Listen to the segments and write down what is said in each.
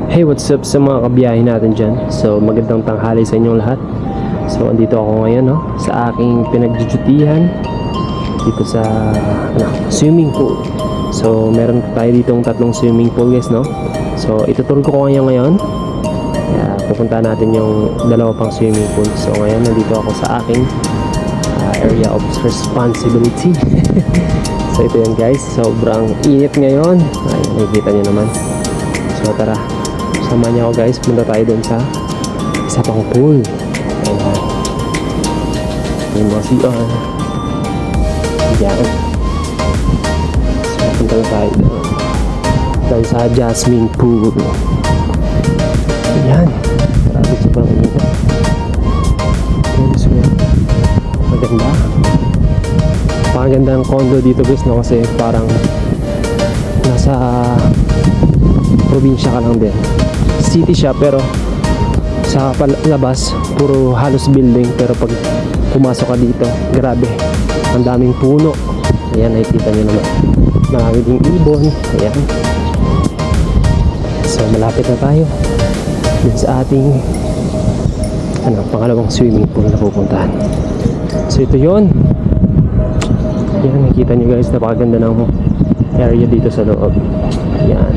Hey, what's up sa mga kabiyahe natin dyan? So, magandang tanghali sa inyong lahat. So, andito ako ngayon, no? Sa aking pinagdudutihan dito sa swimming pool. So, meron tayo ditong tatlong swimming pool, guys, no? So, ituturo ko ngayon. Kaya, pupunta natin yung dalawa pang swimming pool. So, ngayon, nandito ako sa aking area of responsibility. So, ito yan, guys. Sobrang init ngayon. Ay, nakikita nyo naman. So, tara. Sama niya ako, guys, punta tayo dun sa isa pang pool. Ayan. Yung mga CR. Ayan. So punta na tayo dun. Tayo sa Jasmine Pool. Ayan. Grabe, sobrang init. So, maganda. Pakaganda ng condo dito, guys, no? Kasi parang nasa probinsya ka lang din. City siya, pero sa palabas puro halos building, pero pag pumasok ka dito, grabe, ang daming puno. Ayan, nakikita nyo naman, marami ding ibon. Ayan, so malapit na tayo dun sa ating pangalawang swimming pool na pupuntahan. So ito yun. Ayan, nakikita nyo, guys, napakaganda ng area dito sa loob. Ayan.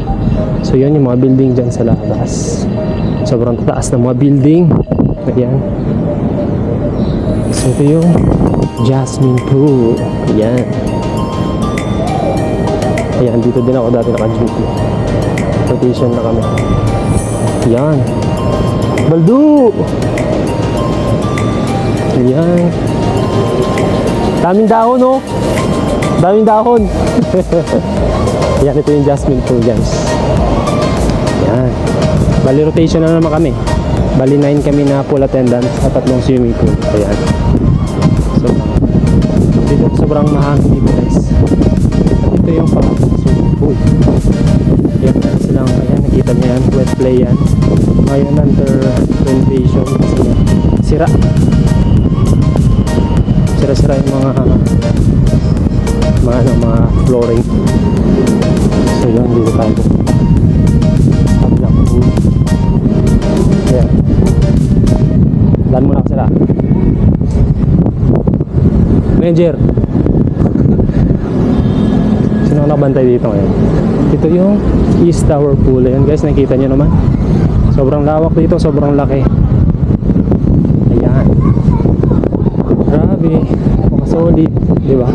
So yun yung mga building dyan sa labas. Sobrang tataas ng mga building. Ayan. So ito yung Jasmine Pool. Ayan. Ayan, dito din ako dati naka-duty. Rotation na kami. Ayan. Baldo! Ayan. Daming dahon, oh. Daming dahon. Ayan, ito yung Jasmine Pool, guys. Ayan. Bali rotation na naman kami. Bali 9 kami na pool attendants at tatlong swimming pool. Ayan. So, dito sobrang mahangin dito, guys. At ito yung pangatong swimming pool. Ayan, meron silang, ayan, nakita niya yan, wet play yan. Ngayon under renovation kasi sira. Sira-sira yung mga flooring. So yun, dito tayo kabilang pool. Ayan, daan muna ako sila Ranger. Sino ang nakabantay dito ngayon? Ito yung East Tower Pool. Ayan, guys, nakikita nyo naman, sobrang lawak dito, sobrang laki. Ayan, grabe, solid, diba?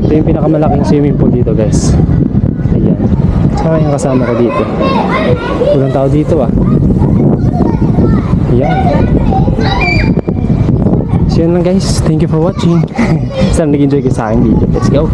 Ito yung pinakamalaking swimming pool dito, guys. Ayan. Saka yung kasama ko dito. Walang tao dito, ah. Ayan. So yun lang, guys. Thank you for watching. Sana nag-enjoy kayo sa aking video. Let's go!